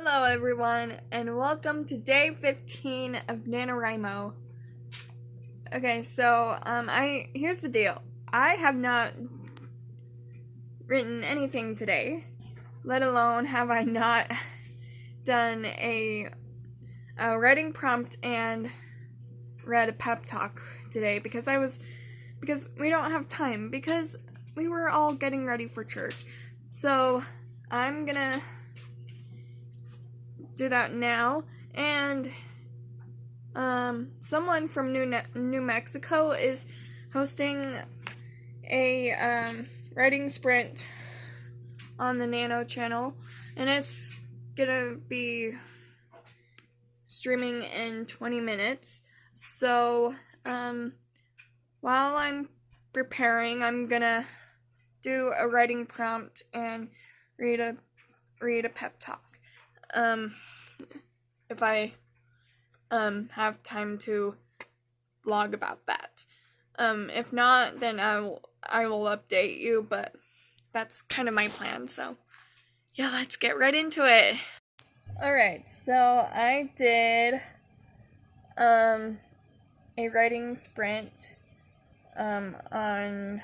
Hello everyone, and welcome to day 15 of Nanowrimo. Okay, so, here's the deal. I have not written anything today, let alone have I not done a writing prompt and read a pep talk today because we don't have time, because we were all getting ready for church. So, I'm gonna do that now, and someone from New Mexico is hosting a writing sprint on the Nano channel, and it's gonna be streaming in 20 minutes. So while I'm preparing, I'm gonna do a writing prompt and read a pep talk. If I have time to blog about that. If not, then I will update you, but that's kind of my plan. So yeah, let's get right into it. Alright, so I did a writing sprint on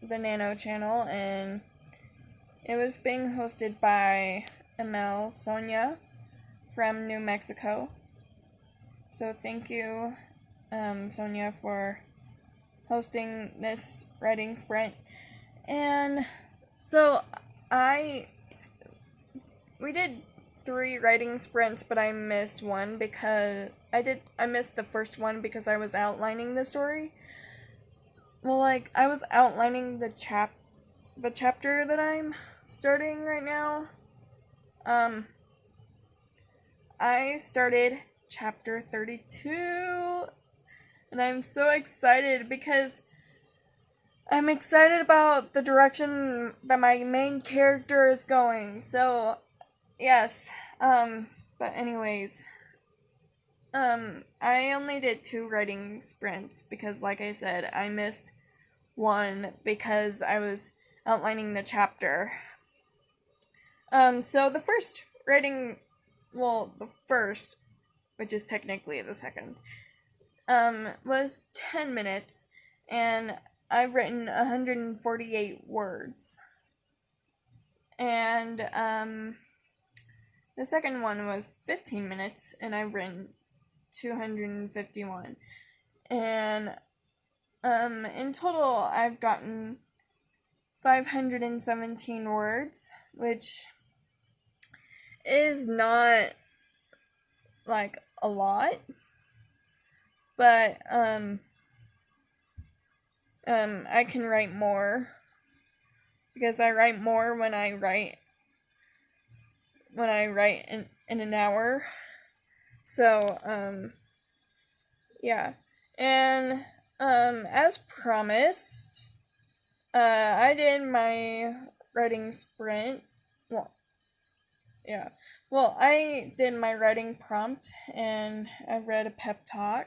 the Nano channel, and it was being hosted by Sonia from New Mexico. So thank you, Sonia, for hosting this writing sprint. And so we did 3 writing sprints, but I missed one because I missed the first one because I was outlining the story. Well, I was outlining the chapter that I'm starting right now. I started chapter 32, and I'm so excited because I'm excited about the direction that my main character is going. So, yes, but anyways, I only did 2 writing sprints because, like I said, I missed one because I was outlining the chapter. So the first, which is technically the second, was 10 minutes, and I've written 148 words. And, the second one was 15 minutes, and I've written 251. And, in total, I've gotten 517 words, which is not a lot, but I can write more because I write more when I write in an hour. So yeah, and as promised, I did my writing sprint. I did my writing prompt, and I read a pep talk.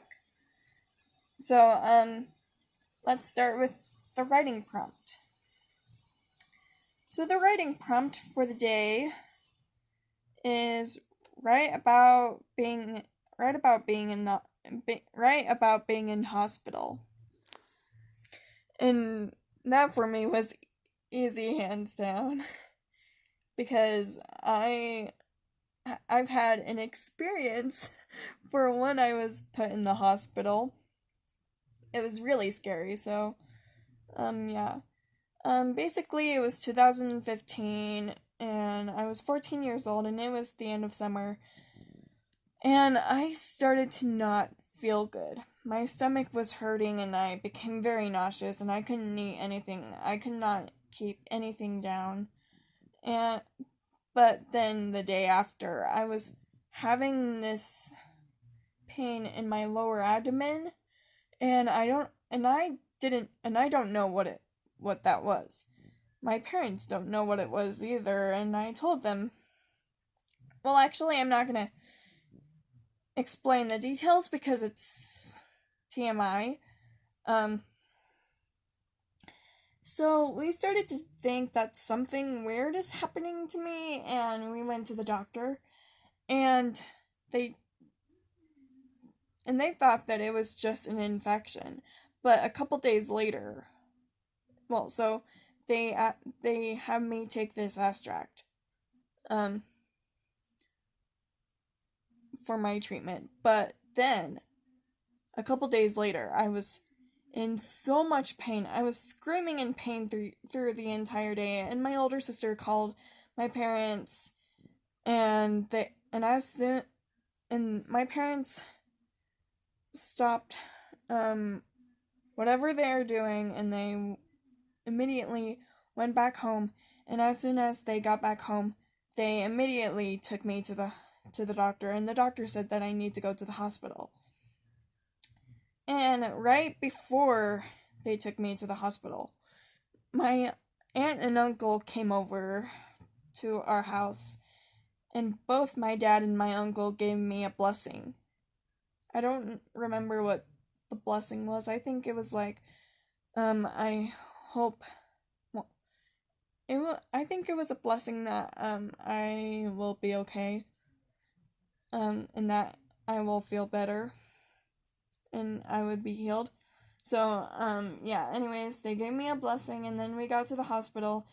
So, let's start with the writing prompt. So the writing prompt for the day is write about being in hospital. And that for me was easy, hands down, because I've had an experience for when I was put in the hospital. It was really scary. So yeah. Basically it was 2015, and I was 14 years old, and it was the end of summer, and I started to not feel good. My stomach was hurting, and I became very nauseous, and I couldn't eat anything. I could not keep anything down. But then the day after, I was having this pain in my lower abdomen, and I don't know what that was. My parents don't know what it was either, and I told them. Well, actually, I'm not gonna explain the details because it's TMI. So we started to think that something weird is happening to me, and we went to the doctor, and they they thought that it was just an infection. But a couple days later, well, so they had me take this extract um for my treatment. But then a couple days later, I was in so much pain. I was screaming in pain through the entire day, and my older sister called my parents, and my parents stopped whatever they were doing, and they immediately went back home. And as soon as they got back home, they immediately took me to the doctor, and the doctor said that I need to go to the hospital. And right before they took me to the hospital, my aunt and uncle came over to our house, and both my dad and my uncle gave me a blessing. I don't remember what the blessing was. I think it was like, I hope, well, I think it was a blessing that, I will be okay, and that I will feel better, and I would be healed. So, yeah, anyways, they gave me a blessing, and then we got to the hospital.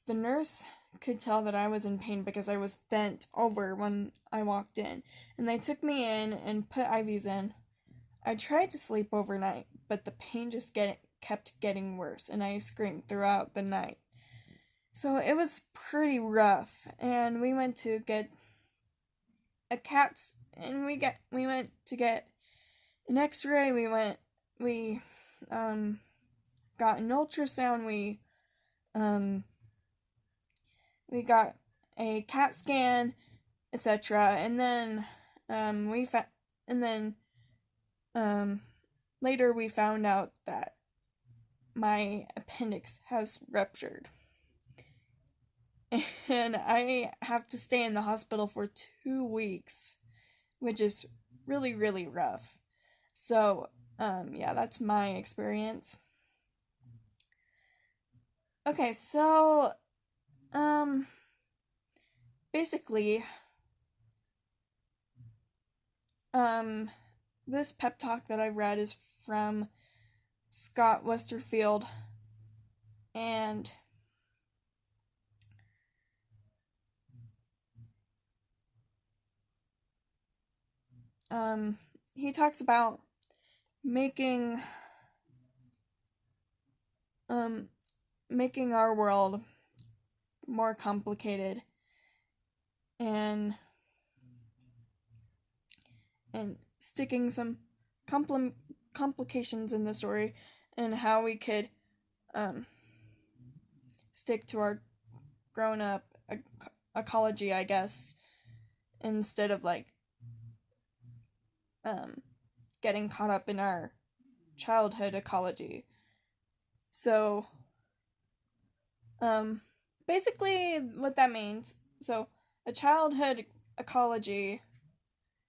The nurse could tell that I was in pain because I was bent over when I walked in, and they took me in and put IVs in. I tried to sleep overnight, but the pain just kept getting worse, and I screamed throughout the night. So it was pretty rough, and we went to get we went to get an X-ray. We got an ultrasound. We got a CAT scan, etc. And then later we found out that my appendix has ruptured. And I have to stay in the hospital for 2 weeks, which is really, really rough. So, yeah, that's my experience. Okay, so, basically, this pep talk that I read is from Scott Westerfield, and he talks about making our world more complicated, and sticking some complications in the story, and how we could stick to our grown-up ecology, I guess, instead of like getting caught up in our childhood ecology. So basically what that means, so a childhood ecology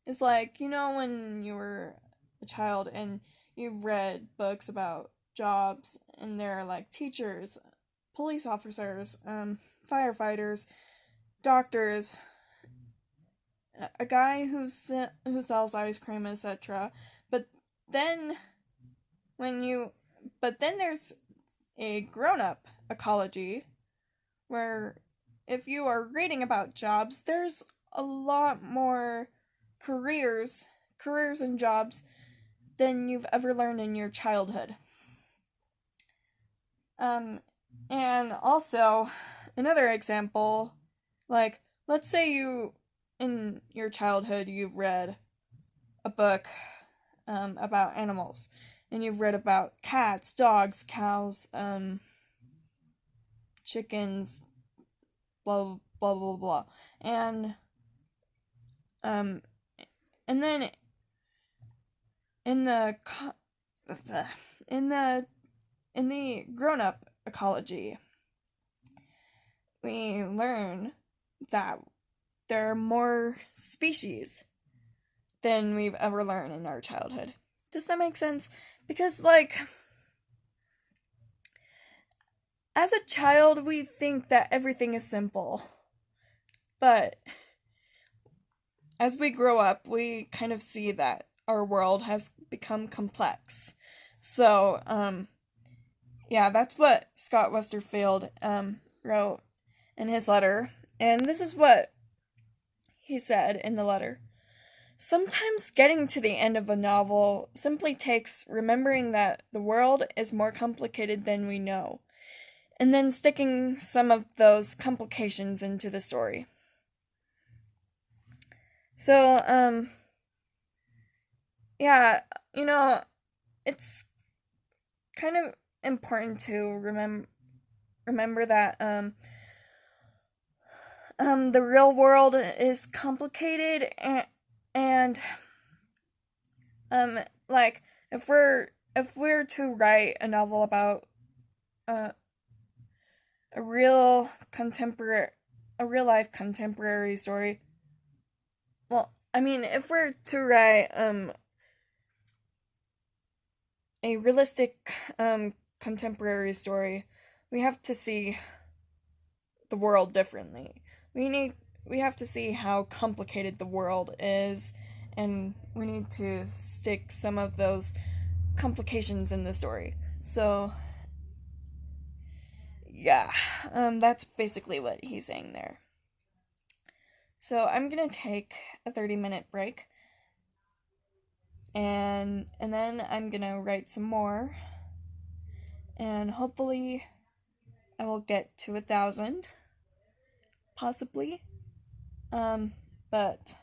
is like, when you were a child and you've read books about jobs, and they're like teachers, police officers, firefighters, doctors, a guy who sells ice cream, etc. But then there's a grown-up ecology, where if you are reading about jobs, there's a lot more careers and jobs than you've ever learned in your childhood. And also, another example, like, let's say in your childhood, you've read a book about animals, and you've read about cats, dogs, cows, chickens, blah blah blah blah, and then in the grown-up ecology, we learn that there are more species than we've ever learned in our childhood. Does that make sense? Because, like, as a child, we think that everything is simple. But as we grow up, we kind of see that our world has become complex. So, yeah, that's what Scott Westerfield wrote in his letter. And this is what he said in the letter. Sometimes getting to the end of a novel simply takes remembering that the world is more complicated than we know, and then sticking some of those complications into the story. So, yeah, it's kind of important to remember that the real world is complicated, and like if we're to write a novel about uh, a real life contemporary story, well, I mean, if we're to write a realistic contemporary story, we have to see the world differently. We have to see how complicated the world is, and we need to stick some of those complications in the story. So yeah, that's basically what he's saying there. So I'm gonna take a 30-minute break, and then I'm gonna write some more, and hopefully I will get to 1,000, possibly. But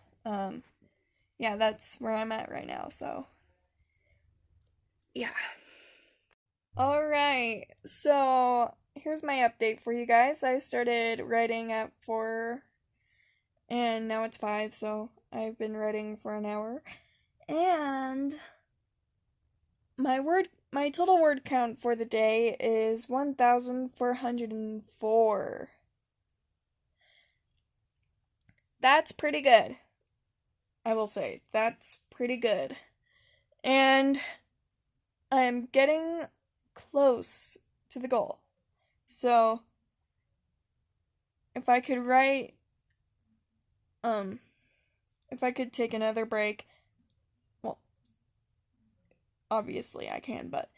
yeah, that's where I'm at right now. So yeah. All right. So here's my update for you guys. I started writing at 4, and now it's 5. So I've been writing for an hour, and my total word count for the day is 1,404. That's pretty good. I will say, that's pretty good. And I'm getting close to the goal. So, if I could write, if I could take another break, well, obviously I can, but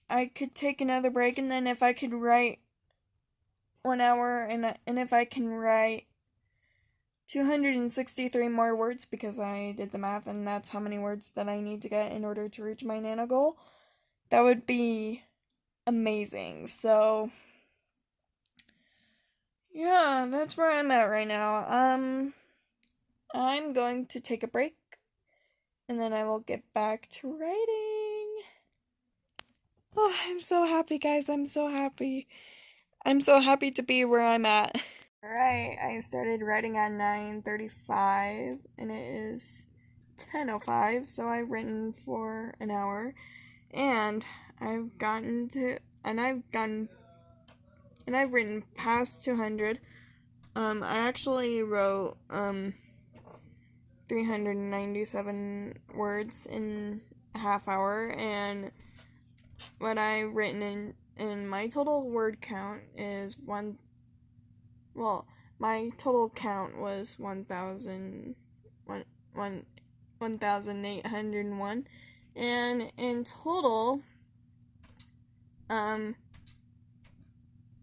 I could take another break, and then if I could write 1 hour, and if I can write 263 more words, because I did the math and that's how many words that I need to get in order to reach my nano goal, that would be amazing. So yeah, that's where I'm at right now. I'm going to take a break, and then I will get back to writing. Oh, I'm so happy, guys. I'm so happy. I'm so happy to be where I'm at. Alright, I started writing at 9:35, and it is 10:05, so I've written for an hour, and I've written past 200. I actually wrote 397 words in a half hour, and what I've written in my total word count is my total count was 1,801, and in total,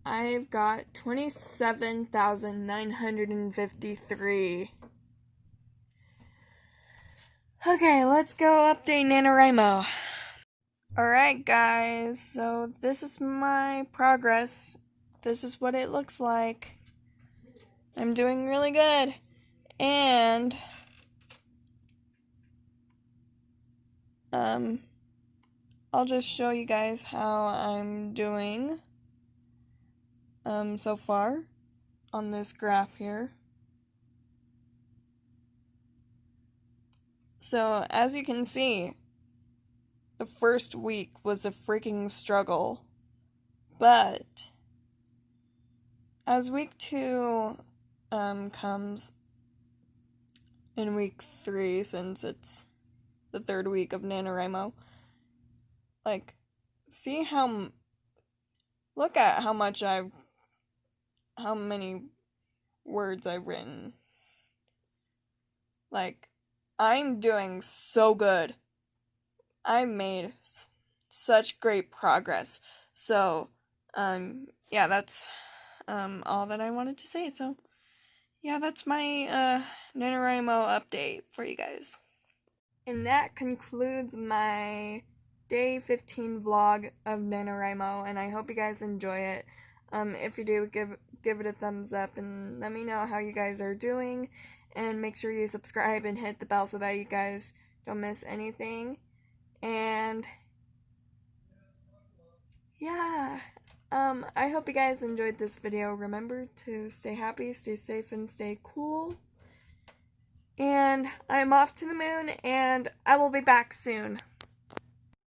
I've got 27,953. Okay, let's go update Nanowrimo. Alright, guys, so this is my progress. This is what it looks like. I'm doing really good. And I'll just show you guys how I'm doing so far on this graph here. So, as you can see, the first week was a freaking struggle. But as week 2 comes in week 3, since it's the third week of NaNoWriMo, like, see how look at how many words I've written. Like, I'm doing so good. I made such great progress. So, yeah, that's all that I wanted to say. So, yeah, that's my Nanowrimo update for you guys. And that concludes my day 15 vlog of Nanowrimo, and I hope you guys enjoy it. If you do, give it a thumbs up and let me know how you guys are doing, and make sure you subscribe and hit the bell so that you guys don't miss anything. And yeah, I hope you guys enjoyed this video. Remember to stay happy, stay safe, and stay cool. And I'm off to the moon, and I will be back soon.